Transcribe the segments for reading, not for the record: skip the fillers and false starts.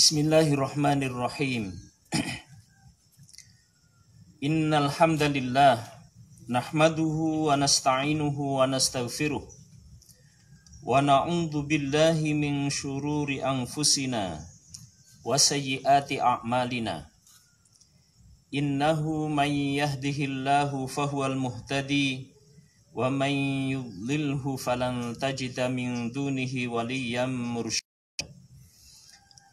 Bismillahirrahmanirrahim. Innal hamdalillah nahmaduhu wa nasta'inuhu wa nastaghfiruh wa na'udzu billahi min syururi anfusina wa sayyiati a'malina. Innahu may yahdihillahu fahuwal muhtadi wa may yudlilhu falan tajida min dunihi waliyyan mursyida.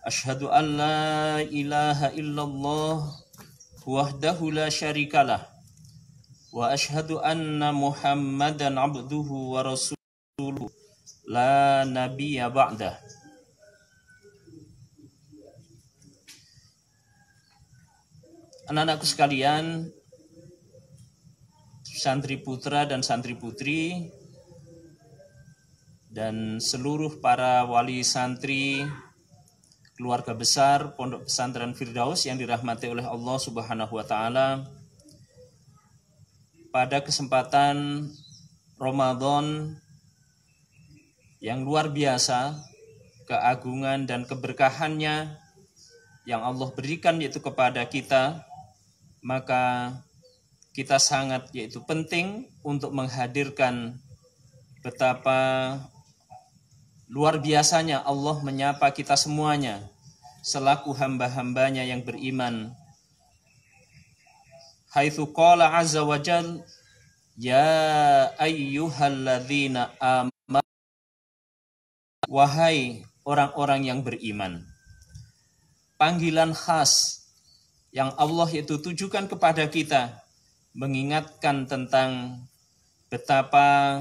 Asyhadu an la ilaha illallah wahdahu la syarikalah wa asyhadu anna Muhammadan abduhu wa rasuluhu la nabiyya ba'dah. Anak-anakku sekalian, santri putra dan santri putri, dan seluruh para wali santri keluarga besar Pondok Pesantren Firdaus yang dirahmati oleh Allah Subhanahu wa taala. Pada kesempatan Ramadan yang luar biasa, keagungan dan keberkahannya yang Allah berikan yaitu kepada kita, maka kita sangat penting untuk menghadirkan betapa luar biasanya Allah menyapa kita semuanya selaku hamba-hambanya yang beriman. Haitsu qala azza wa jal, ya ayyuhalladzina amanu, wahai orang-orang yang beriman. Panggilan khas yang Allah itu tujukan kepada kita, mengingatkan tentang betapa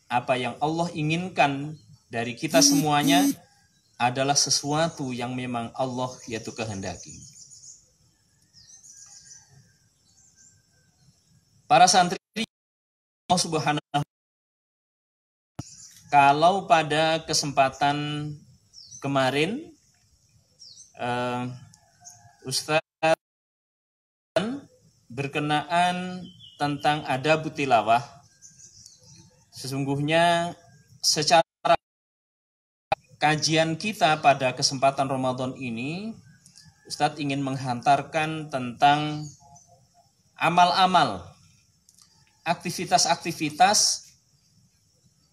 apa yang Allah inginkan dari kita semuanya adalah sesuatu yang memang Allah yaitu kehendaki. Para santri Allah Subhanahu wa taala, kalau pada kesempatan kemarin Ustaz berkenaan tentang adab tilawah, sesungguhnya secara kajian kita pada kesempatan Ramadan ini, Ustadz ingin menghantarkan tentang amal-amal, aktivitas-aktivitas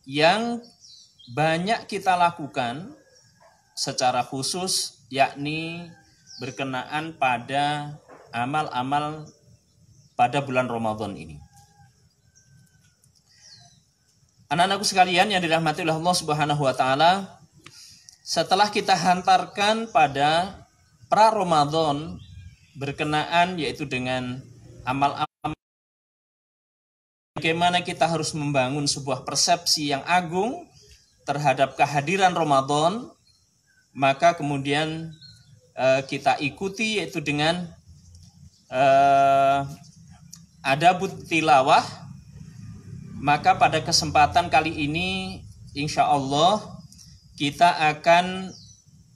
yang banyak kita lakukan secara khusus, yakni berkenaan pada amal-amal pada bulan Ramadan ini. Anak-anakku sekalian yang dirahmati oleh Allah Subhanahu wa taala, setelah kita hantarkan pada pra-Ramadan berkenaan yaitu dengan amal-amal, bagaimana kita harus membangun sebuah persepsi yang agung terhadap kehadiran Ramadan, maka kemudian kita ikuti yaitu dengan adabut tilawah. Maka pada kesempatan kali ini insya Allah kita akan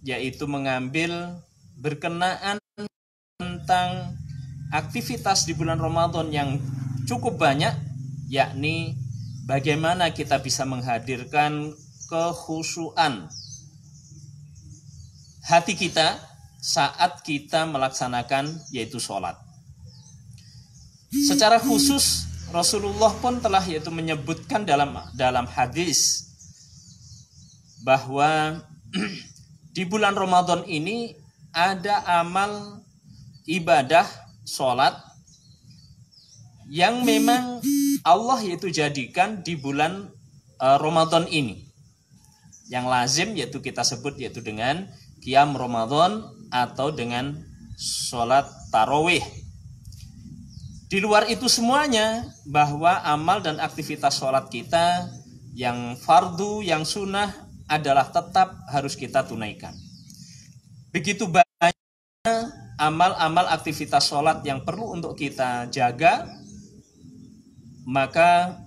yaitu mengambil berkenaan tentang aktivitas di bulan Ramadan yang cukup banyak, yakni bagaimana kita bisa menghadirkan kekhusyuan hati kita saat kita melaksanakan yaitu sholat. Secara khusus Rasulullah pun telah yaitu menyebutkan dalam hadis bahwa di bulan Ramadan ini ada amal ibadah sholat yang memang Allah yaitu jadikan di bulan Ramadan ini, yang lazim yaitu kita sebut yaitu dengan qiyam Ramadan atau dengan sholat tarawih. Di luar itu semuanya, bahwa amal dan aktivitas sholat kita yang fardu, yang sunnah adalah tetap harus kita tunaikan. Begitu banyak amal-amal aktivitas sholat yang perlu untuk kita jaga, maka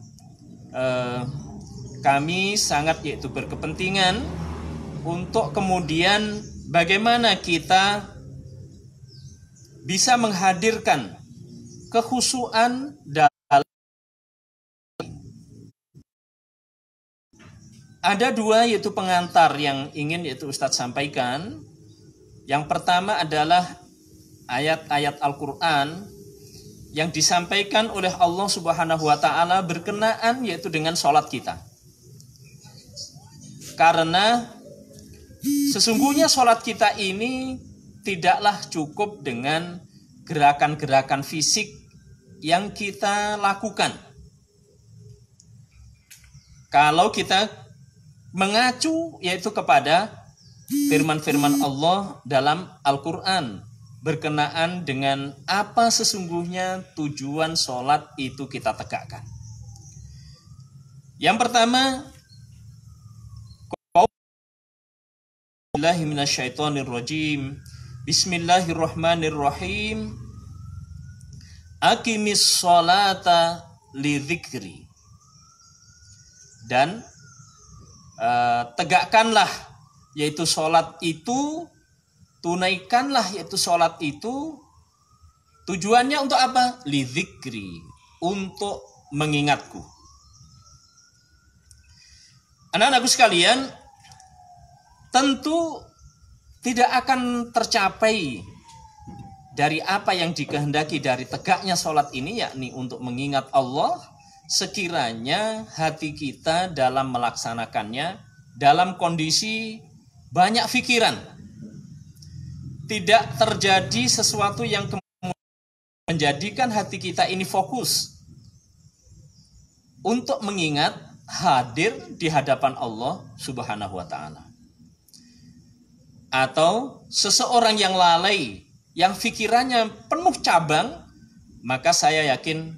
kami sangat yaitu berkepentingan untuk kemudian bagaimana kita bisa menghadirkan kekhusyuan dalam. Ada dua yaitu pengantar yang ingin yaitu Ustadz sampaikan. Yang pertama adalah ayat-ayat Al-Quran yang disampaikan oleh Allah Subhanahu wa Ta'ala berkenaan yaitu dengan sholat kita. Karena sesungguhnya sholat kita ini tidaklah cukup dengan gerakan-gerakan fisik yang kita lakukan. Kalau kita mengacu yaitu kepada firman-firman Allah dalam Al-Quran berkenaan dengan apa sesungguhnya tujuan sholat itu kita tegakkan. Yang pertama, Bismillahirrahmanirrahim. Aqimis sholata lidzikri. Dan tegakkanlah yaitu sholat itu, tunaikanlah yaitu sholat itu, tujuannya untuk apa? Lidzikri, untuk mengingatku. Anak-anakku sekalian, tentu tidak akan tercapai dari apa yang dikehendaki dari tegaknya sholat ini, yakni untuk mengingat Allah, sekiranya hati kita dalam melaksanakannya dalam kondisi banyak pikiran. Tidak terjadi sesuatu yang menjadikan hati kita ini fokus untuk mengingat, hadir di hadapan Allah Subhanahu wa Ta'ala. Atau seseorang yang lalai, yang pikirannya penuh cabang, maka saya yakin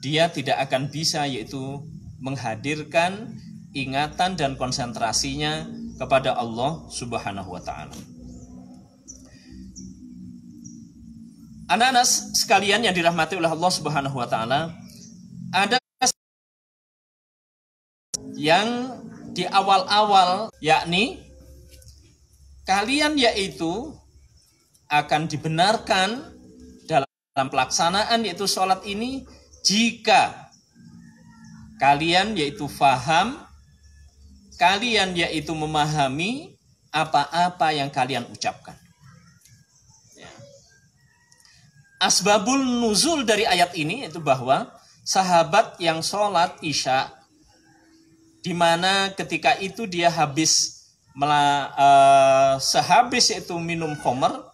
dia tidak akan bisa yaitu menghadirkan ingatan dan konsentrasinya kepada Allah Subhanahu wa Ta'ala. Anak-anak sekalian yang dirahmati oleh Allah Subhanahu wa Ta'ala, ada yang di awal-awal, yakni kalian yaitu akan dibenarkan dalam pelaksanaan yaitu sholat ini jika kalian yaitu faham, kalian yaitu memahami apa-apa yang kalian ucapkan. Ya. Asbabul nuzul dari ayat ini itu bahwa sahabat yang sholat isya, di mana ketika itu dia sehabis itu minum khamr,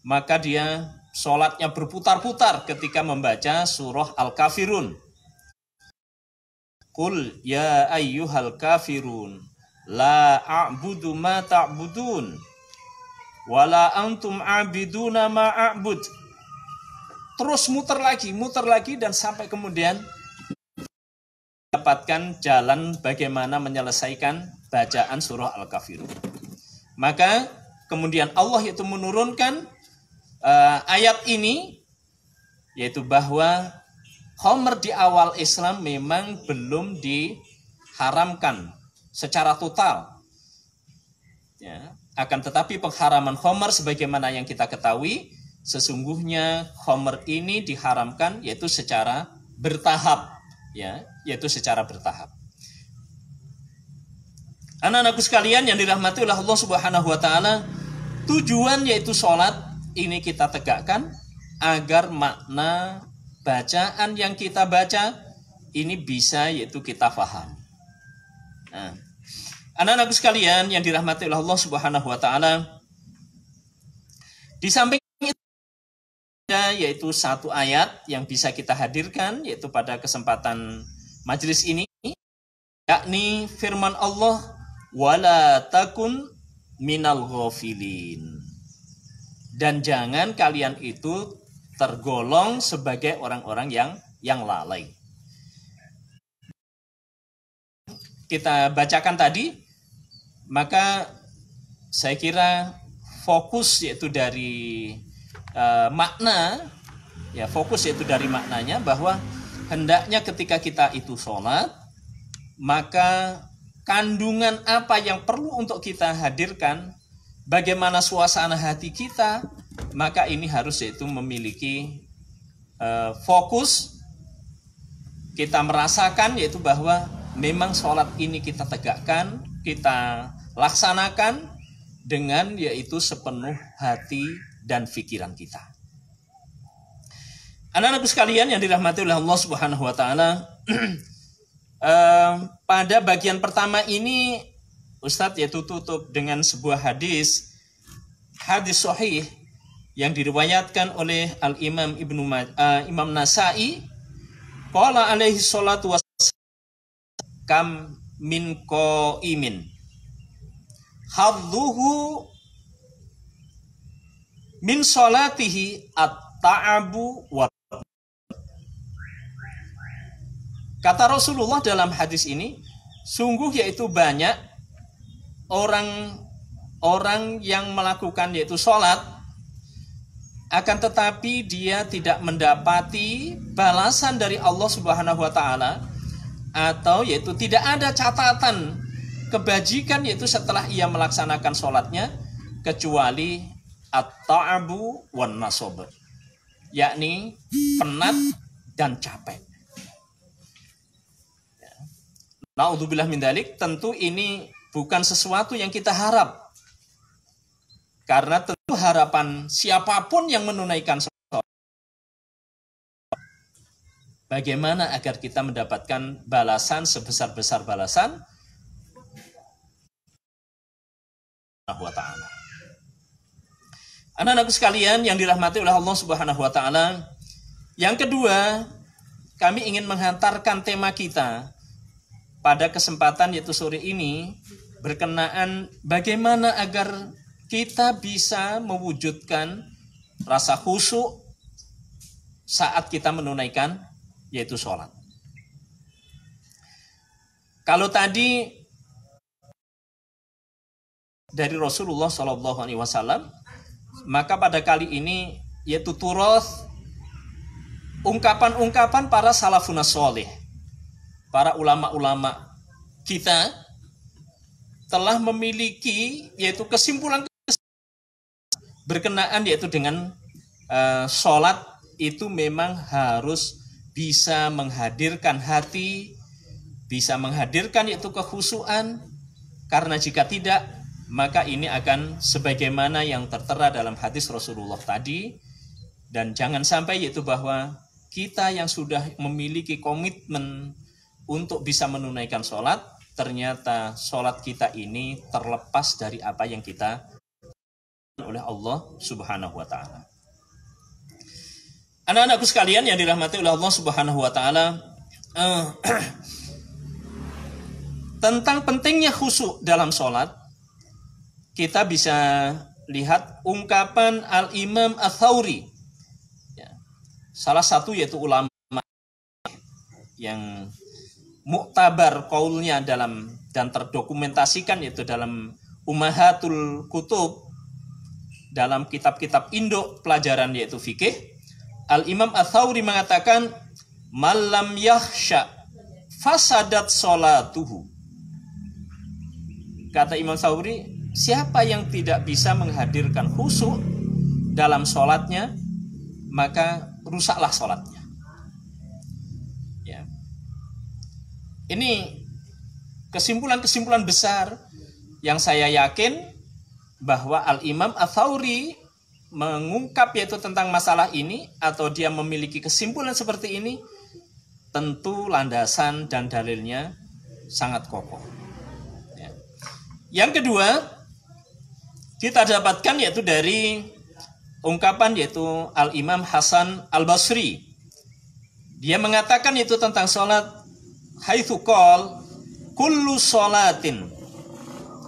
maka dia sholatnya berputar-putar ketika membaca surah Al-Kafirun. Qul ya ayyuhal kafirun la a'budu ma ta'budun wala antum a'biduna ma a'bud. Terus muter lagi dan sampai kemudian dapatkan jalan bagaimana menyelesaikan bacaan surah Al-Kafirun. Maka kemudian Allah itu menurunkan ayat ini, yaitu bahwa khamr di awal Islam memang belum diharamkan secara total. Ya, akan tetapi pengharaman khamr sebagaimana yang kita ketahui, sesungguhnya khamr ini diharamkan yaitu secara bertahap, ya, yaitu secara bertahap. Anak-anakku sekalian yang dirahmati oleh Allah Subhanahu wa Ta'ala, tujuan yaitu sholat ini kita tegakkan agar makna bacaan yang kita baca ini bisa yaitu kita faham. Nah, anak-anakku sekalian yang dirahmati oleh Allah Subhanahu wa Ta'ala, di samping itu yaitu satu ayat yang bisa kita hadirkan yaitu pada kesempatan majelis ini, yakni firman Allah, wala takun minal ghafilin. Dan jangan kalian itu tergolong sebagai orang-orang yang lalai. Kita bacakan tadi, maka saya kira fokus yaitu dari makna, ya fokus yaitu dari maknanya bahwa hendaknya ketika kita itu sholat, maka kandungan apa yang perlu untuk kita hadirkan, bagaimana suasana hati kita, maka ini harus yaitu memiliki fokus. Kita merasakan yaitu bahwa memang sholat ini kita tegakkan, kita laksanakan dengan yaitu sepenuh hati dan pikiran kita. Anak-anakku sekalian yang dirahmati oleh Allah Subhanahu wa taala, pada bagian pertama ini Ustadz yaitu tutup dengan sebuah hadis sahih yang diriwayatkan oleh Al-Imam Imam Nasai, qala alaihi salatu wassalam, kam min qaimin hadduhu min salatihi at-ta'abu wa. Kata Rasulullah dalam hadis ini, sungguh yaitu banyak orang yang melakukan yaitu sholat, akan tetapi dia tidak mendapati balasan dari Allah Subhanahu wa taala, atau yaitu tidak ada catatan kebajikan yaitu setelah ia melaksanakan sholatnya, kecuali at-ta'abu wan nasab, yakni penat dan capek. Naudzubillah min dzalik, tentu ini bukan sesuatu yang kita harap, karena tentu harapan siapapun yang menunaikan sholat, bagaimana agar kita mendapatkan balasan sebesar-besar balasan Allah Ta'ala. Anak-anakku sekalian yang dirahmati oleh Allah Subhanahu wa taala, yang kedua, kami ingin menghantarkan tema kita pada kesempatan yaitu sore ini berkenaan bagaimana agar kita bisa mewujudkan rasa khusyuk saat kita menunaikan yaitu sholat. Kalau tadi dari Rasulullah SAW, maka pada kali ini yaitu turoth, ungkapan-ungkapan para salafun sholih, para ulama-ulama kita telah memiliki yaitu kesimpulan berkenaan yaitu dengan sholat itu memang harus bisa menghadirkan hati, bisa menghadirkan yaitu kekhusyuan, karena jika tidak maka ini akan sebagaimana yang tertera dalam hadis Rasulullah tadi. Dan jangan sampai yaitu bahwa kita yang sudah memiliki komitmen untuk bisa menunaikan sholat, ternyata sholat kita ini terlepas dari apa yang kita oleh Allah Subhanahu wa taala. Anak-anakku sekalian yang dirahmati oleh Allah Subhanahu wa taala, tentang pentingnya khusyuk dalam sholat, kita bisa lihat ungkapan Al-Imam Ats-Tsauri, salah satu yaitu ulama yang muktabar qaulnya dalam dan terdokumentasikan yaitu dalam Ummahatul Kutub, dalam kitab-kitab induk pelajaran yaitu fikih. Al-Imam Ats-Tsauri mengatakan, "Malam yakhsha fasadat sholatuhu." Kata Imam Ats-Tsauri, siapa yang tidak bisa menghadirkan khusyuk dalam sholatnya, maka rusaklah sholatnya. Ya. Ini kesimpulan-kesimpulan besar yang saya yakin bahwa Al-Imam Ats-Tsauri mengungkap yaitu tentang masalah ini, atau dia memiliki kesimpulan seperti ini, tentu landasan dan dalilnya sangat kokoh. Ya. Yang kedua, kita dapatkan yaitu dari ungkapan yaitu Al-Imam Hasan Al-Basri. Dia mengatakan itu tentang sholat, haitsu qol kullu sholatin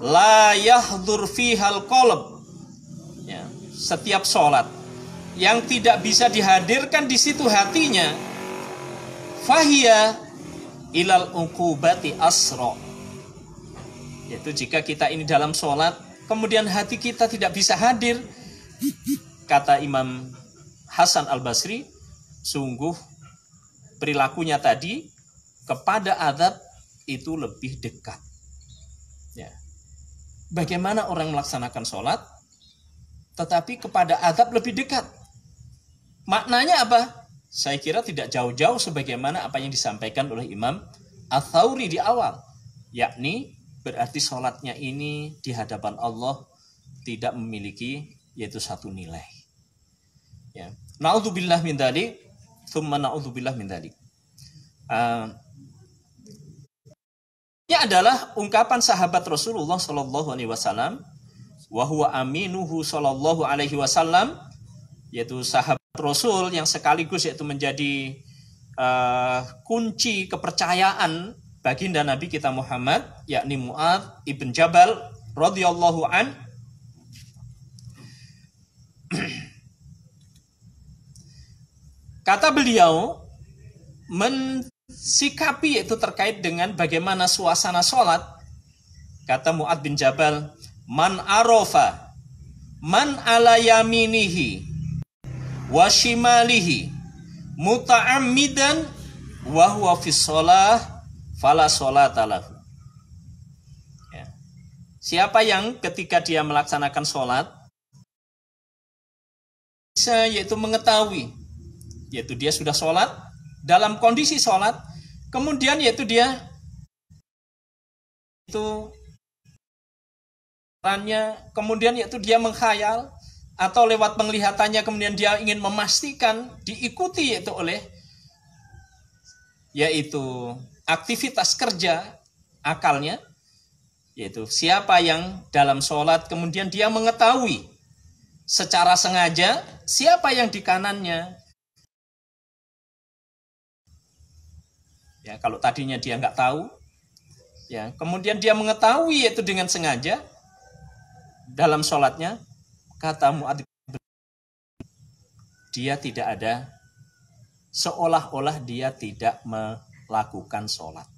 la yahdur fihal qalb. Ya, setiap sholat yang tidak bisa dihadirkan di situ hatinya, fahiya ilal uqubati asra. Yaitu jika kita ini dalam sholat kemudian hati kita tidak bisa hadir, kata Imam Hasan Al-Basri, sungguh perilakunya tadi kepada azab itu lebih dekat. Ya. Bagaimana orang melaksanakan sholat tetapi kepada azab lebih dekat? Maknanya apa? Saya kira tidak jauh-jauh sebagaimana apa yang disampaikan oleh Imam Ats-Tsauri di awal, yakni berarti sholatnya ini di hadapan Allah tidak memiliki yaitu satu nilai. Ya. Na'udzubillah min dzalik, tsumma na'udzubillah min dzalik. Ini adalah ungkapan sahabat Rasulullah Shallallahu Alaihi Wasallam, wa huwa aminuhu Shallallahu Alaihi Wasallam, yaitu sahabat Rasul yang sekaligus yaitu menjadi kunci kepercayaan baginda Nabi kita Muhammad, yakni Mu'adz ibn Jabal radhiyallahu an. Kata beliau mensikapi yaitu terkait dengan bagaimana suasana sholat. Kata Mu'adz bin Jabal, man arafa man ala yaminihi wa shimalihi muta'ammidan wa huwa fi shalah fala sholata lahu. Ya. Siapa yang ketika dia melaksanakan sholat bisa yaitu mengetahui yaitu dia sudah sholat, dalam kondisi sholat, kemudian yaitu dia itu kemudian yaitu dia menghayal atau lewat penglihatannya kemudian dia ingin memastikan diikuti yaitu oleh yaitu aktivitas kerja akalnya, yaitu siapa yang dalam sholat kemudian dia mengetahui secara sengaja siapa yang di kanannya. Ya, kalau tadinya dia nggak tahu, ya, kemudian dia mengetahui yaitu dengan sengaja dalam sholatnya, kata Mu'adz, dia tidak ada, seolah-olah dia tidak melakukan sholat.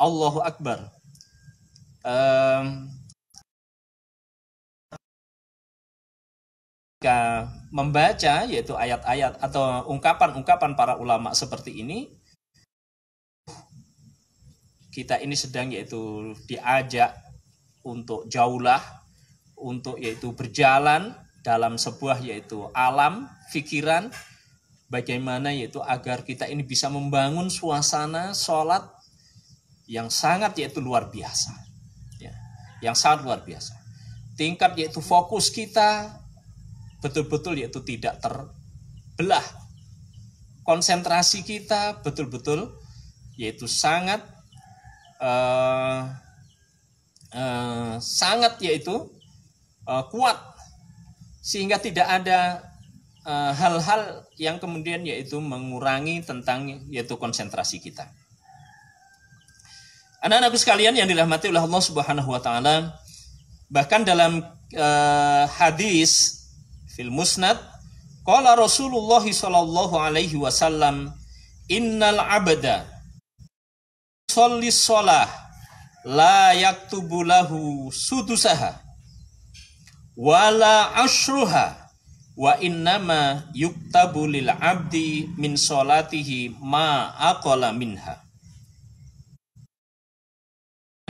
Allahu Akbar. Jika membaca yaitu ayat-ayat atau ungkapan-ungkapan para ulama seperti ini, kita ini sedang yaitu diajak untuk jauhlah, untuk yaitu berjalan dalam sebuah yaitu alam fikiran, bagaimana yaitu agar kita ini bisa membangun suasana sholat yang sangat yaitu luar biasa, ya, yang sangat luar biasa. Tingkat yaitu fokus kita betul-betul yaitu tidak terbelah, konsentrasi kita betul-betul yaitu sangat sangat yaitu kuat, sehingga tidak ada hal-hal yang kemudian yaitu mengurangi tentang yaitu konsentrasi kita. Anak-anakku sekalian yang dirahmati oleh Allah Subhanahu wa taala, bahkan dalam hadis fil musnad, qala Rasulullah sallallahu alaihi wasallam, innal abda sholli sholah la yaktubu lahu sudusaha wala ashruha wa innama yuktabu lil abdi min sholatihi ma aqala minha.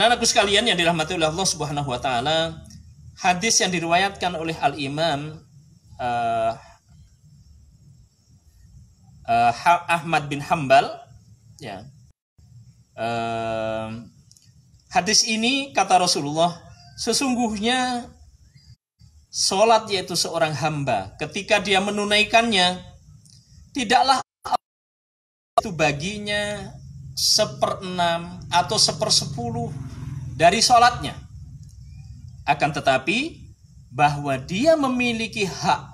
Anak-anakku sekalian yang dirahmati oleh Allah Subhanahu wa taala, hadis yang diriwayatkan oleh Al-Imam Ahmad bin Hambal, ya. Hadis ini kata Rasulullah, sesungguhnya sholat yaitu seorang hamba ketika dia menunaikannya, tidaklah itu baginya 1/6 atau 1/10 dari sholatnya, akan tetapi bahwa dia memiliki hak,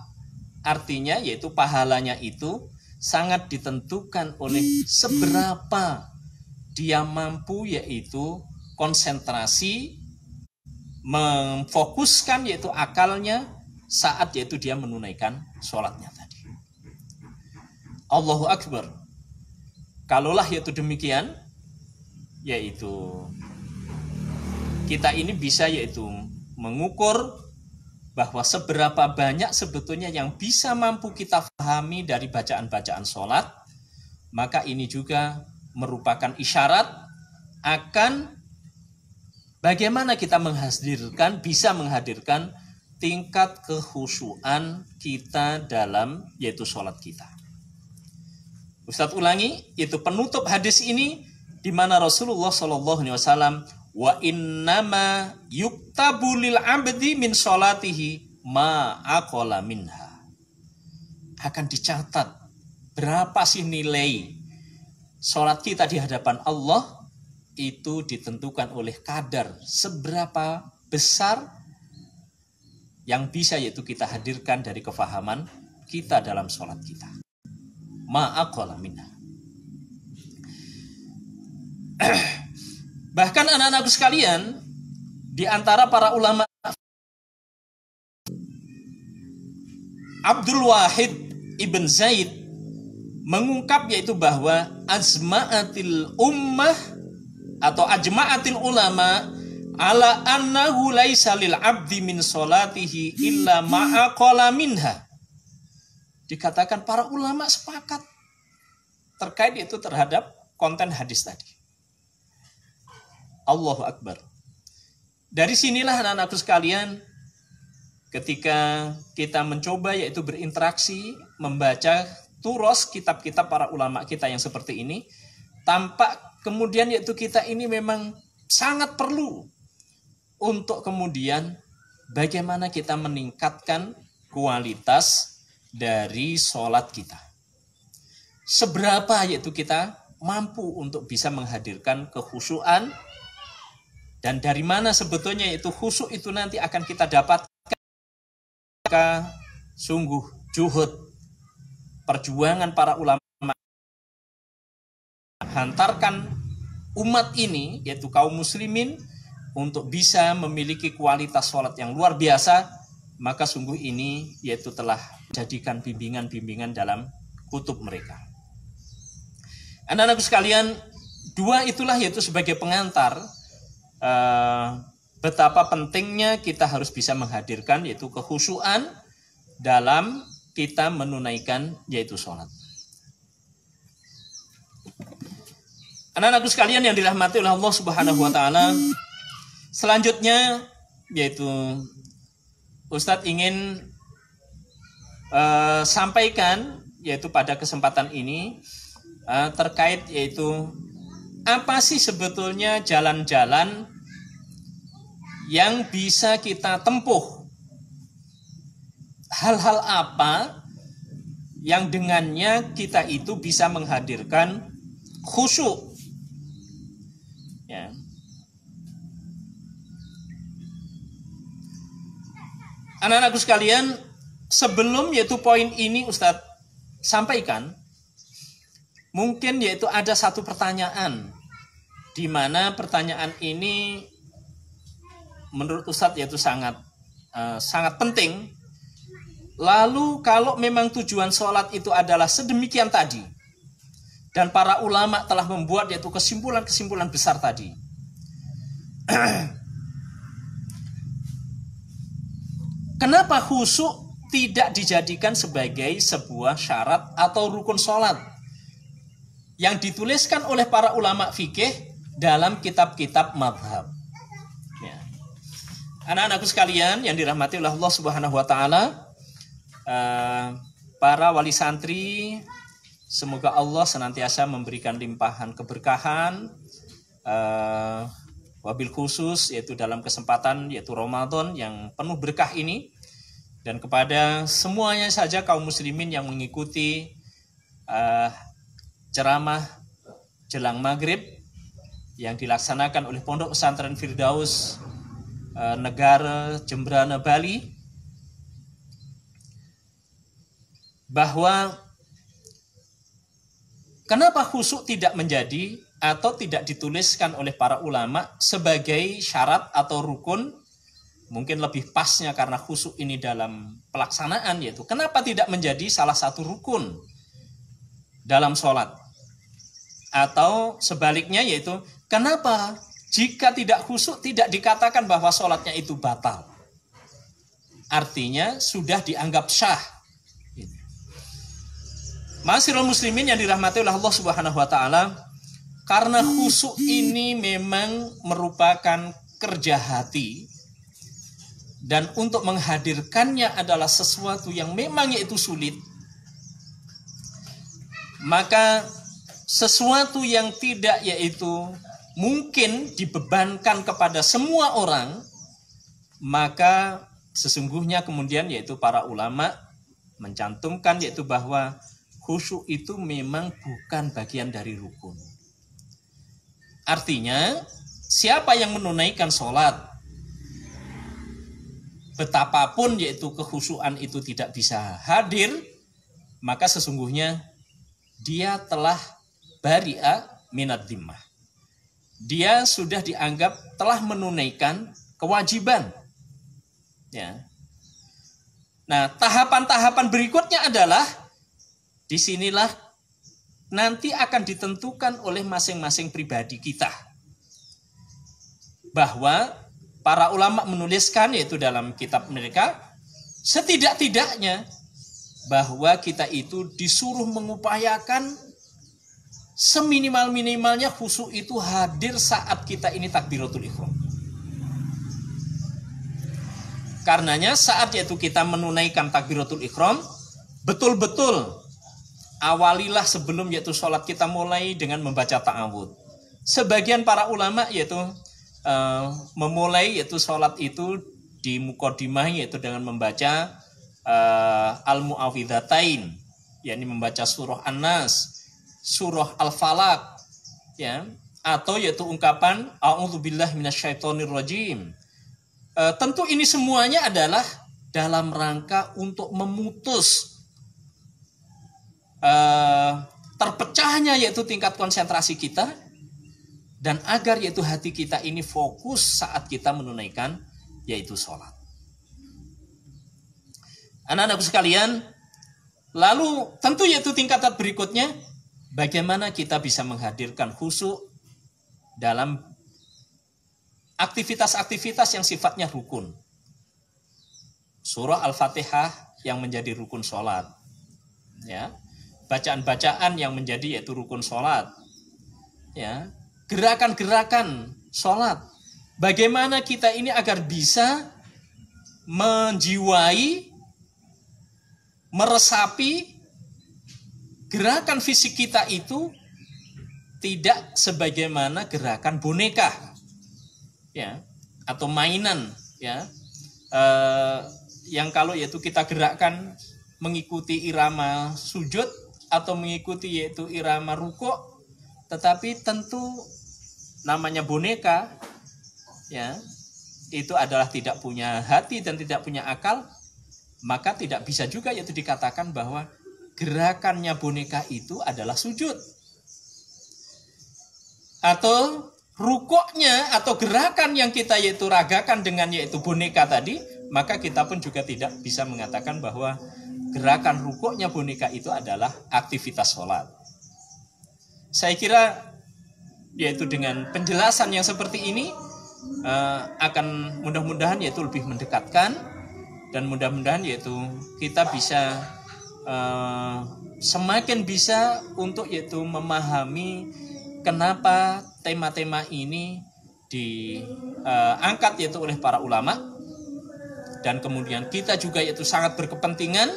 artinya yaitu pahalanya itu sangat ditentukan oleh seberapa dia mampu yaitu konsentrasi, memfokuskan yaitu akalnya saat yaitu dia menunaikan sholatnya tadi. Allahu Akbar. Kalaulah yaitu demikian, yaitu kita ini bisa yaitu mengukur bahwa seberapa banyak sebetulnya yang bisa mampu kita pahami dari bacaan-bacaan sholat, maka ini juga merupakan isyarat akan bagaimana kita bisa menghadirkan tingkat kekhusyuan kita dalam yaitu sholat kita. Ustadz ulangi, yaitu penutup hadis ini di mana Rasulullah SAW wa innama yuktabu lil abdi min sholatihi ma aqala minha. Akan dicatat berapa sih nilai sholat kita di hadapan Allah, itu ditentukan oleh kadar seberapa besar yang bisa yaitu kita hadirkan dari kefahaman kita dalam sholat kita. Ma aqala minha. Bahkan anak-anakku sekalian, di antara para ulama, Abdul Wahid Ibn Zaid mengungkap yaitu bahwa azma'atil ummah atau ajma'atil ulama ala annahu laisa lil abdi min sholatihi illa ma'aqala minha. Dikatakan para ulama sepakat terkait itu terhadap konten hadis tadi. Allahu Akbar. Dari sinilah anak-anakku sekalian, ketika kita mencoba yaitu berinteraksi, membaca turos kitab-kitab para ulama kita yang seperti ini, tampak kemudian yaitu kita ini memang sangat perlu untuk kemudian bagaimana kita meningkatkan kualitas dari sholat kita. Seberapa yaitu kita mampu untuk bisa menghadirkan kekhusyuan, dan dari mana sebetulnya itu khusyuk itu nanti akan kita dapatkan jika sungguh juhud perjuangan para ulama hantarkan umat ini yaitu kaum muslimin untuk bisa memiliki kualitas sholat yang luar biasa, maka sungguh ini yaitu telah jadikan bimbingan-bimbingan dalam kutub mereka. Anak-anakku sekalian, dua itulah yaitu sebagai pengantar betapa pentingnya kita harus bisa menghadirkan yaitu kekhusyuan dalam kita menunaikan yaitu sholat. Anak-anakku sekalian yang dirahmati oleh Allah Subhanahu wa taala, selanjutnya yaitu Ustadz ingin sampaikan yaitu pada kesempatan ini terkait yaitu apa sih sebetulnya jalan-jalan yang bisa kita tempuh? Hal-hal apa yang dengannya kita itu bisa menghadirkan khusyuk? Ya. Anak-anakku sekalian, sebelum yaitu poin ini Ustadz sampaikan, mungkin yaitu ada satu pertanyaan, di mana pertanyaan ini menurut Ustadz yaitu sangat penting. Lalu kalau memang tujuan sholat itu adalah sedemikian tadi, dan para ulama telah membuat yaitu kesimpulan-kesimpulan besar tadi, kenapa khusyuk tidak dijadikan sebagai sebuah syarat atau rukun sholat yang dituliskan oleh para ulama fikih dalam kitab-kitab mazhab? Ya. Anak-anakku sekalian yang dirahmati oleh Allah Subhanahu wa taala, para wali santri, semoga Allah senantiasa memberikan limpahan keberkahan, wabil khusus yaitu dalam kesempatan yaitu Ramadan yang penuh berkah ini, dan kepada semuanya saja kaum muslimin yang mengikuti ceramah jelang maghrib yang dilaksanakan oleh Pondok Pesantren Firdaus Negara Jembrana Bali, bahwa kenapa khusyuk tidak menjadi atau tidak dituliskan oleh para ulama sebagai syarat atau rukun, mungkin lebih pasnya karena khusyuk ini dalam pelaksanaan, yaitu kenapa tidak menjadi salah satu rukun dalam sholat, atau sebaliknya yaitu kenapa jika tidak khusyuk tidak dikatakan bahwa sholatnya itu batal, artinya sudah dianggap syah. Ma'asyiral muslimin yang dirahmati oleh Allah Subhanahu wa taala, karena khusyuk ini memang merupakan kerja hati, dan untuk menghadirkannya adalah sesuatu yang memang yaitu sulit, maka sesuatu yang tidak yaitu mungkin dibebankan kepada semua orang, maka sesungguhnya kemudian yaitu para ulama mencantumkan yaitu bahwa khusyuk itu memang bukan bagian dari rukun. Artinya siapa yang menunaikan sholat, betapapun yaitu kekhusyuan itu tidak bisa hadir, maka sesungguhnya dia telah bari'a minad dhimmah. Dia sudah dianggap telah menunaikan kewajiban. Ya. Nah, tahapan-tahapan berikutnya adalah disinilah nanti akan ditentukan oleh masing-masing pribadi kita. Bahwa para ulama menuliskan yaitu dalam kitab mereka, setidak-tidaknya bahwa kita itu disuruh mengupayakan seminimal-minimalnya khusyuk itu hadir saat kita ini takbiratul ihram. Karenanya saat yaitu kita menunaikan takbiratul ihram, betul-betul awalilah sebelum yaitu sholat kita mulai dengan membaca ta'awudz. Sebagian para ulama yaitu memulai yaitu sholat itu di muqaddimah yaitu dengan membaca al-mu'awwidzatain, yakni membaca surah An-Nas, surah Al-Falaq, ya, atau yaitu ungkapan a'udzubillahi minasyaitonirrajim. Tentu ini semuanya adalah dalam rangka untuk memutus terpecahnya yaitu tingkat konsentrasi kita, dan agar yaitu hati kita ini fokus saat kita menunaikan yaitu sholat. Anak-anakku sekalian, lalu tentu yaitu tingkatan berikutnya, bagaimana kita bisa menghadirkan khusyuk dalam aktivitas-aktivitas yang sifatnya rukun. Surah Al-Fatihah yang menjadi rukun sholat, ya, bacaan-bacaan yang menjadi yaitu rukun sholat, ya, gerakan-gerakan sholat. Bagaimana kita ini agar bisa menjiwai, meresapi gerakan fisik kita itu tidak sebagaimana gerakan boneka, ya, atau mainan, ya, yang kalau yaitu kita gerakkan mengikuti irama sujud atau mengikuti yaitu irama rukuk, tetapi tentu namanya boneka, ya, itu adalah tidak punya hati dan tidak punya akal, maka tidak bisa juga yaitu dikatakan bahwa gerakannya boneka itu adalah sujud. Atau rukuknya atau gerakan yang kita yaitu ragakan dengan yaitu boneka tadi, maka kita pun juga tidak bisa mengatakan bahwa gerakan rukuknya boneka itu adalah aktivitas sholat. Saya kira yaitu dengan penjelasan yang seperti ini akan mudah-mudahan yaitu lebih mendekatkan, dan mudah-mudahan yaitu kita bisa semakin bisa untuk yaitu memahami kenapa tema-tema ini diangkat yaitu oleh para ulama, dan kemudian kita juga yaitu sangat berkepentingan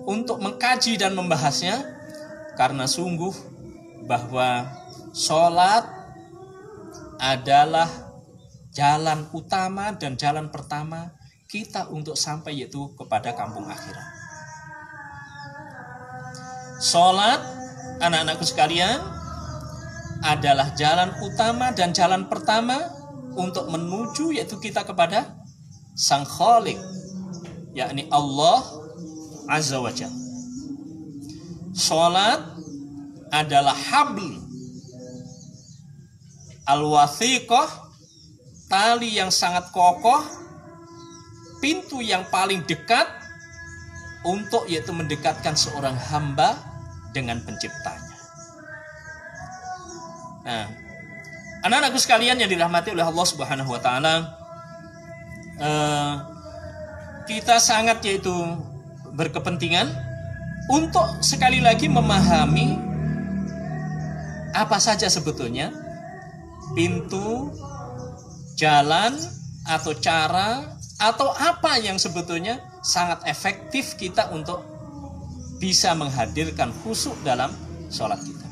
untuk mengkaji dan membahasnya, karena sungguh bahwa sholat adalah jalan utama dan jalan pertama kita untuk sampai yaitu kepada kampung akhirat. Sholat, anak-anakku sekalian, adalah jalan utama dan jalan pertama untuk menuju yaitu kita kepada Sang Khalik, yakni Allah Azza wa Jalla. Sholat adalah habl al-wathiqah, tali yang sangat kokoh, pintu yang paling dekat untuk yaitu mendekatkan seorang hamba dengan penciptanya. Nah, anak-anakku sekalian yang dirahmati oleh Allah Subhanahu wa taala, kita sangat yaitu berkepentingan untuk sekali lagi memahami apa saja sebetulnya pintu, jalan, atau cara, atau apa yang sebetulnya sangat efektif kita untuk bisa menghadirkan khusyuk dalam sholat kita.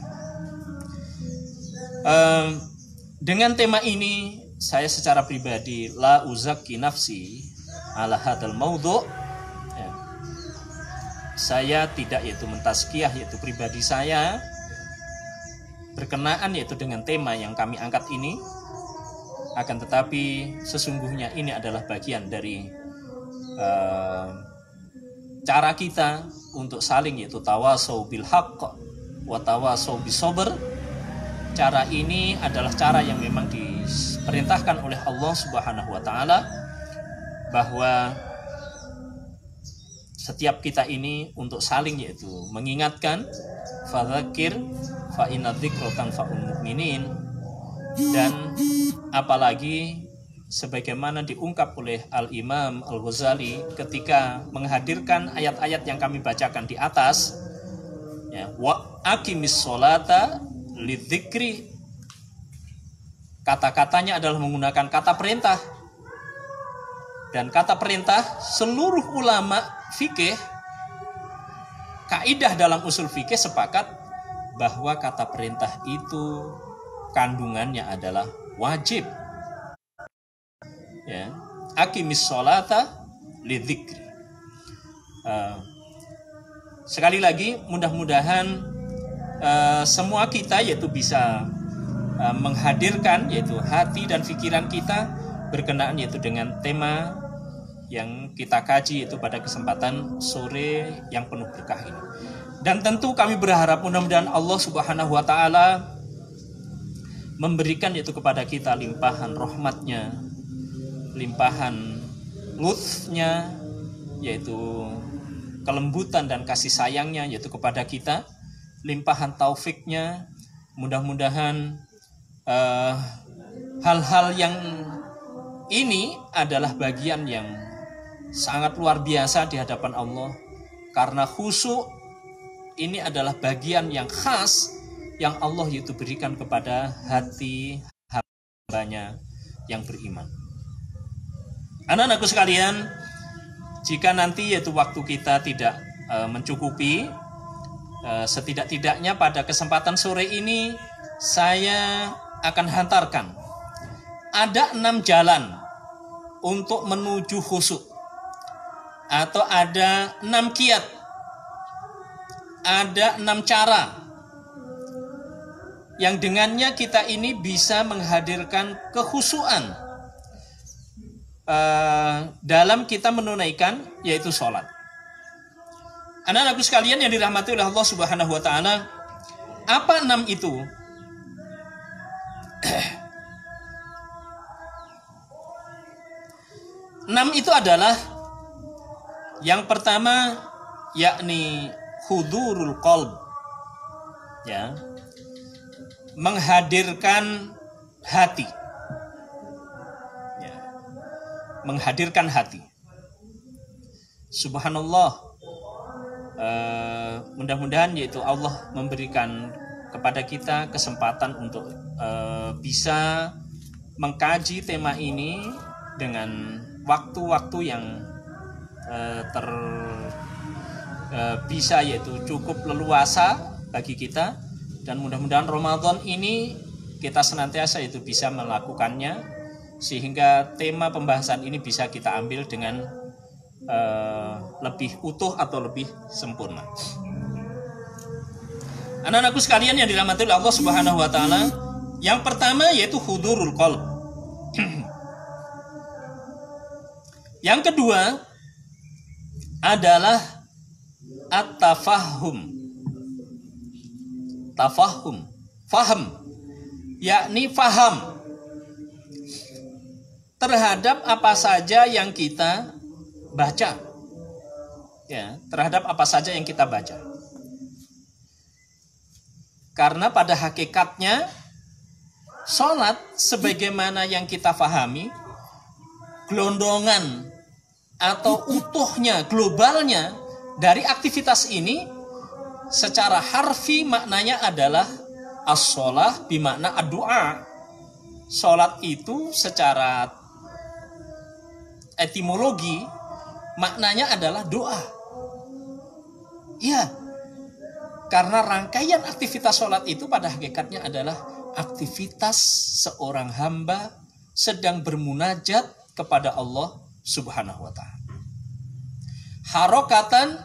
Dengan tema ini saya secara pribadi la uzakki nafsi ala hadzal maudhu', ya, saya tidak yaitu mentazkiyah yaitu pribadi saya berkenaan yaitu dengan tema yang kami angkat ini, akan tetapi sesungguhnya ini adalah bagian dari cara kita untuk saling yaitu tawasau bil haqq wa tawasau bis sabr. Cara ini adalah cara yang memang diperintahkan oleh Allah Subhanahu wa taala, bahwa setiap kita ini untuk saling yaitu mengingatkan, fadzakir fa inna dzikra tanfa'ul mu'minin, dan apalagi sebagaimana diungkap oleh Al-Imam Al-Ghazali ketika menghadirkan ayat-ayat yang kami bacakan di atas, ya, wa aqimis sholata lidzikri, kata-katanya adalah menggunakan kata perintah, dan kata perintah seluruh ulama fikih, kaidah dalam usul fikih sepakat bahwa kata perintah itu kandungannya adalah wajib. Ya, aqimis sholata lidzikri. Sekali lagi, mudah-mudahan semua kita yaitu bisa menghadirkan yaitu hati dan pikiran kita berkenaan yaitu dengan tema yang kita kaji yaitu pada kesempatan sore yang penuh berkah ini. Dan tentu kami berharap mudah-mudahan Allah Subhanahu wa taala memberikan yaitu kepada kita limpahan rahmatnya, limpahan lutfnya, yaitu kelembutan dan kasih sayangnya yaitu kepada kita, limpahan taufiknya. Mudah-mudahan hal-hal yang ini adalah bagian yang sangat luar biasa di hadapan Allah, karena khusyuk ini adalah bagian yang khas yang Allah itu berikan kepada hati hambanya yang beriman. Anak-anakku sekalian, jika nanti yaitu waktu kita tidak mencukupi, setidak-tidaknya pada kesempatan sore ini saya akan hantarkan ada 6 jalan untuk menuju khusyuk, atau ada 6 kiat, ada 6 cara yang dengannya kita ini bisa menghadirkan kekhusyuan dalam kita menunaikan yaitu sholat. Anak-anakku sekalian yang dirahmati oleh Allah Subhanahu wa taala, apa 6 itu? 6 itu adalah yang pertama, yakni hudurul qalb, ya, menghadirkan hati, ya, menghadirkan hati. Subhanallah, mudah-mudahan yaitu Allah memberikan kepada kita kesempatan untuk bisa mengkaji tema ini dengan waktu-waktu yang bisa yaitu cukup leluasa bagi kita, dan mudah-mudahan Ramadan ini kita senantiasa itu bisa melakukannya sehingga tema pembahasan ini bisa kita ambil dengan lebih utuh atau lebih sempurna. Anak-anakku sekalian yang dirahmati oleh Allah Subhanahu wa taala, yang pertama yaitu hudurul qalb. Yang kedua adalah at-tafahum. Tafahum, faham, yakni faham terhadap apa saja yang kita baca, ya, terhadap apa saja yang kita baca. Karena pada hakikatnya sholat sebagaimana yang kita fahami, gelondongan atau utuhnya, globalnya dari aktivitas ini secara harfi maknanya adalah as-sholah bimakna ad-du'a. Sholat itu secara etimologi maknanya adalah doa. Iya, karena rangkaian aktivitas sholat itu pada hakikatnya adalah aktivitas seorang hamba sedang bermunajat kepada Allah Subhanahu wa ta'ala. Harokatan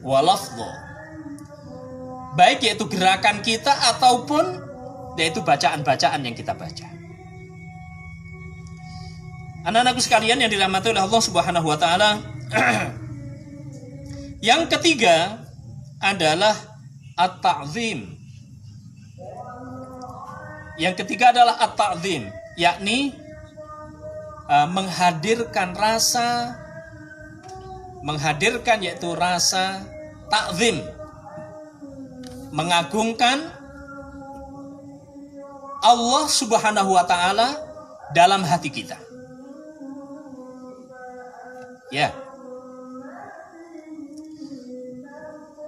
walafdho, baik yaitu gerakan kita ataupun yaitu bacaan-bacaan yang kita baca. Anak-anakku sekalian yang dirahmati oleh Allah Subhanahu wa ta'ala, yang ketiga adalah at-ta'zim. Yang ketiga adalah at-ta'zim, yakni menghadirkan yaitu rasa ta'zim, mengagungkan Allah Subhanahu wa ta'ala dalam hati kita. Ya.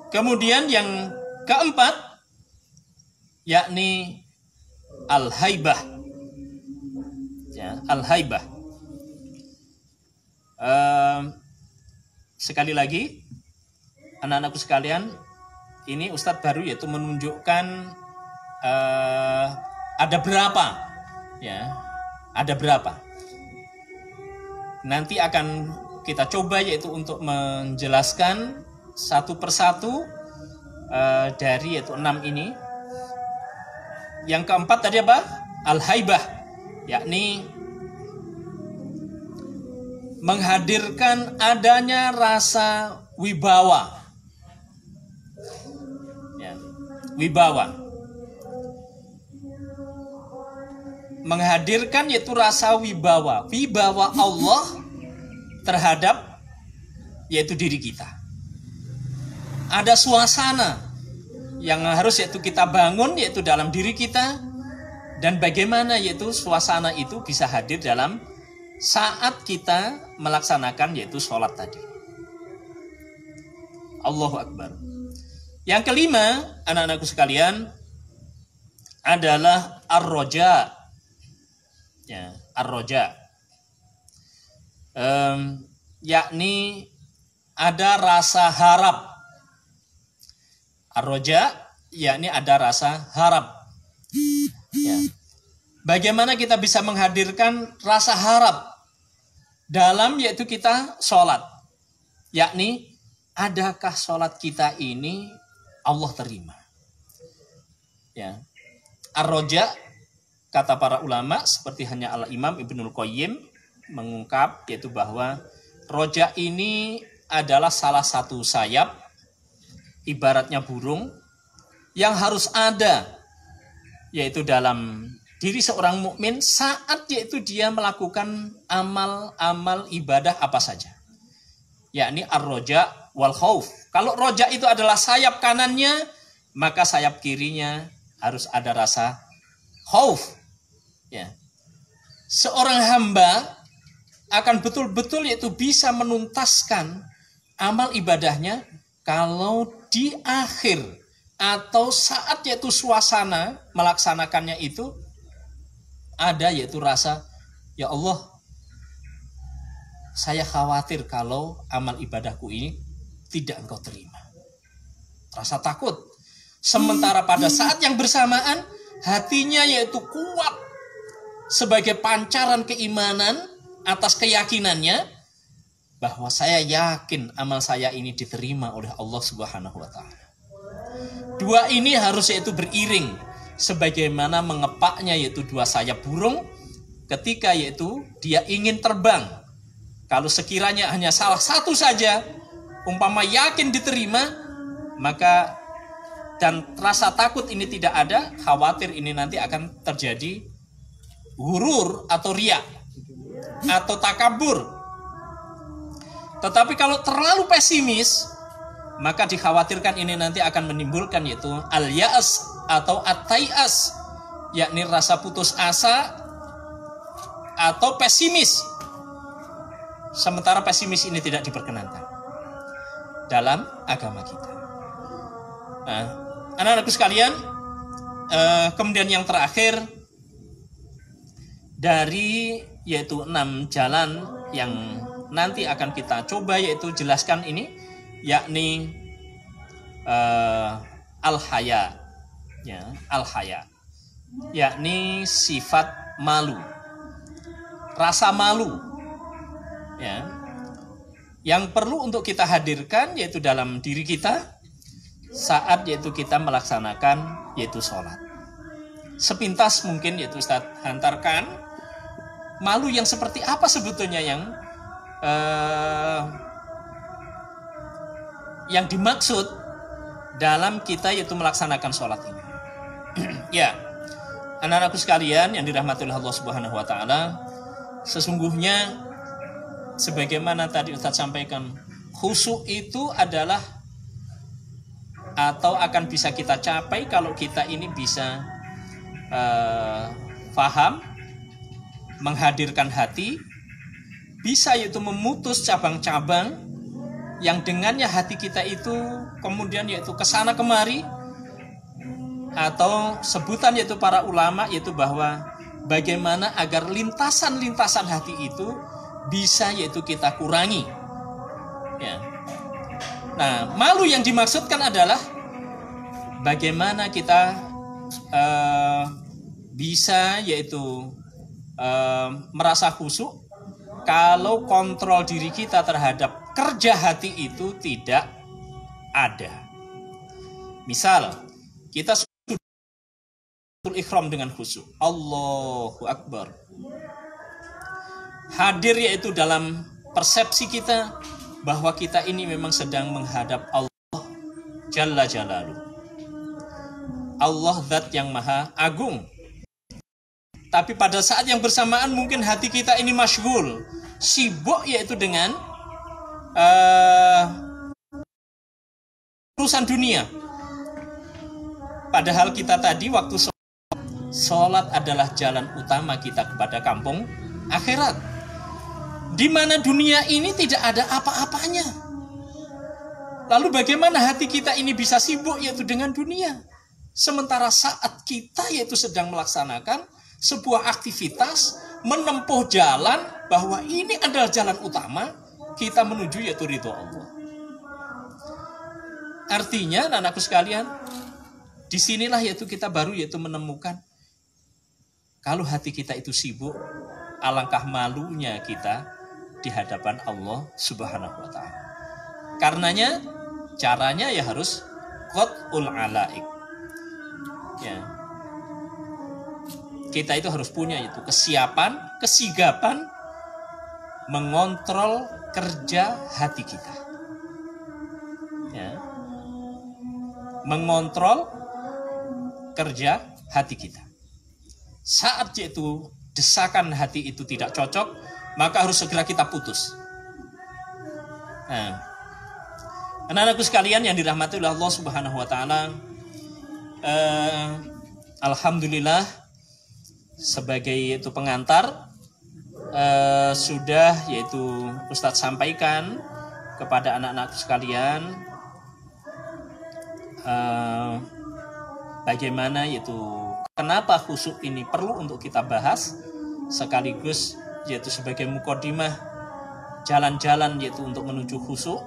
Kemudian yang keempat yakni al-haibah. Ya, al-haibah. Sekali lagi, anak-anakku sekalian, ini Ustadz baru yaitu menunjukkan ada berapa, ya, ada berapa. Nanti akan kita coba yaitu untuk menjelaskan satu persatu dari yaitu 6 ini. Yang keempat tadi apa? Al-haibah, yakni menghadirkan adanya rasa wibawa. Ya, wibawa. Menghadirkan yaitu rasa wibawa. Wibawa Allah terhadap yaitu diri kita. Ada suasana yang harus yaitu kita bangun yaitu dalam diri kita. Dan bagaimana yaitu suasana itu bisa hadir dalam saat kita melaksanakan yaitu sholat tadi. Allahu Akbar. Yang kelima, anak-anakku sekalian, adalah ar-roja. Ya, ar-roja. Yakni ada rasa harap. Ar-roja, yakni ada rasa harap. Ya. Bagaimana kita bisa menghadirkan rasa harap dalam yaitu kita sholat, yakni adakah sholat kita ini Allah terima? Ya, ar-roja kata para ulama seperti hanya al-Imam Ibnul Qayyim mengungkap yaitu bahwa roja ini adalah salah satu sayap ibaratnya burung yang harus ada yaitu dalam diri seorang mukmin saat yaitu dia melakukan amal-amal ibadah apa saja. Yakni ar-roja wal khauf. Kalau roja itu adalah sayap kanannya, maka sayap kirinya harus ada rasa khauf. Ya. Seorang hamba akan betul-betul yaitu bisa menuntaskan amal ibadahnya kalau di akhir atau saat yaitu suasana melaksanakannya itu ada yaitu rasa, ya Allah, saya khawatir kalau amal ibadahku ini tidak Engkau terima. Rasa takut. Sementara pada saat yang bersamaan hatinya yaitu kuat sebagai pancaran keimanan atas keyakinannya bahwa saya yakin amal saya ini diterima oleh Allah Subhanahu wa ta'ala. Dua ini harus yaitu beriring sebagaimana mengepaknya yaitu dua sayap burung ketika yaitu dia ingin terbang. Kalau sekiranya hanya salah satu saja umpama yakin diterima, maka dan rasa takut ini tidak ada, khawatir ini nanti akan terjadi hurur atau riya atau takabur. Tetapi kalau terlalu pesimis, maka dikhawatirkan ini nanti akan menimbulkan yaitu al-ya'as atau at-tai'as, yakni rasa putus asa atau pesimis. Sementara pesimis ini tidak diperkenankan dalam agama kita. Nah, anak-anakku sekalian, kemudian yang terakhir dari yaitu 6 jalan yang nanti akan kita coba yaitu jelaskan ini, yakni al-haya, ya, al-haya. yakni sifat malu, rasa malu, ya, yang perlu untuk kita hadirkan yaitu dalam diri kita saat yaitu kita melaksanakan yaitu sholat. Sepintas mungkin yaitu Ustadz hantarkan malu yang seperti apa sebetulnya yang dimaksud dalam kita yaitu melaksanakan sholat ini. Ya, anak-anakku sekalian yang dirahmati oleh Allah Subhanahu wa taala, sesungguhnya sebagaimana tadi Ustadz sampaikan, khusyuk itu adalah atau akan bisa kita capai kalau kita ini bisa faham, menghadirkan hati, bisa yaitu memutus cabang-cabang yang dengannya hati kita itu kemudian yaitu kesana kemari, atau sebutan yaitu para ulama yaitu bahwa bagaimana agar lintasan-lintasan hati itu bisa yaitu kita kurangi, ya. Nah, malu yang dimaksudkan adalah bagaimana kita bisa yaitu merasa khusyuk kalau kontrol diri kita terhadap kerja hati itu tidak ada. Misal kita sudah ikhram dengan khusyuk, Allahu Akbar, hadir yaitu dalam persepsi kita bahwa kita ini memang sedang menghadap Allah Jalla Jalaluh, Allah Zat yang Maha Agung. Tapi pada saat yang bersamaan mungkin hati kita ini masyghul, sibuk yaitu dengan urusan dunia. Padahal kita tadi waktu sholat adalah jalan utama kita kepada kampung akhirat, di mana dunia ini tidak ada apa-apanya. Lalu bagaimana hati kita ini bisa sibuk yaitu dengan dunia, sementara saat kita yaitu sedang melaksanakan sebuah aktivitas, menempuh jalan bahwa ini adalah jalan utama kita menuju yaitu ridho Allah. Artinya anak-anakku sekalian, disinilah yaitu kita baru yaitu menemukan kalau hati kita itu sibuk, alangkah malunya kita di hadapan Allah Subhanahu wa taala. Karenanya caranya ya harus qat'ul alaik. Ya. Kita itu harus punya itu kesiapan, kesigapan mengontrol kerja hati kita. Ya. Mengontrol kerja hati kita. Saat yaitu desakan hati itu tidak cocok, maka harus segera kita putus. Nah, anak-anakku sekalian yang dirahmati oleh Allah Subhanahu wa taala, alhamdulillah sebagai itu pengantar sudah yaitu Ustadz sampaikan kepada anak-anak sekalian bagaimana yaitu kenapa khusyuk ini perlu untuk kita bahas, sekaligus yaitu sebagai mukadimah jalan-jalan yaitu untuk menuju khusyuk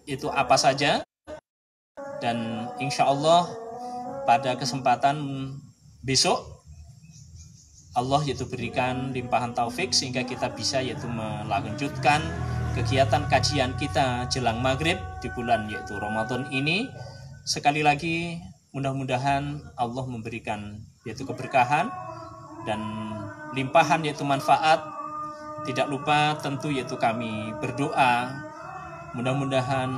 itu apa saja, dan insya Allah pada kesempatan besok Allah yaitu berikan limpahan taufik sehingga kita bisa yaitu melanjutkan kegiatan kajian kita jelang maghrib di bulan yaitu Ramadan ini. Sekali lagi mudah-mudahan Allah memberikan yaitu keberkahan dan limpahan yaitu manfaat. Tidak lupa tentu yaitu kami berdoa mudah-mudahan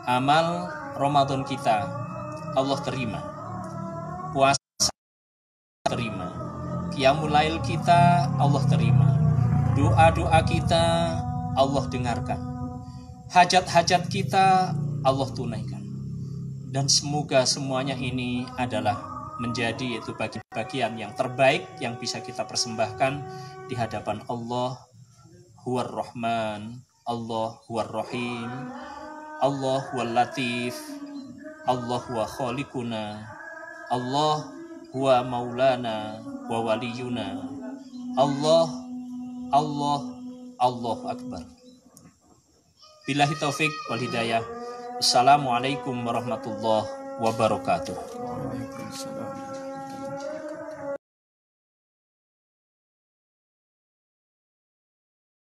amal Ramadan kita Allah terima, puasa terima, qiyamul lail kita Allah terima, doa-doa kita Allah dengarkan, hajat-hajat kita Allah tunaikan, dan semoga semuanya ini adalah menjadi yaitu bagian yang terbaik yang bisa kita persembahkan di hadapan Allah. Huwar Rahman, Allah huwar Rahim, Allah huwal Latif, Allah huwa khaliquna, Allah huwa maulana wa waliyuna, Allah Allahu Akbar. Billahi taufik wal hidayah. Assalamualaikum warahmatullahi wabarakatuh. Waalaikumsalam.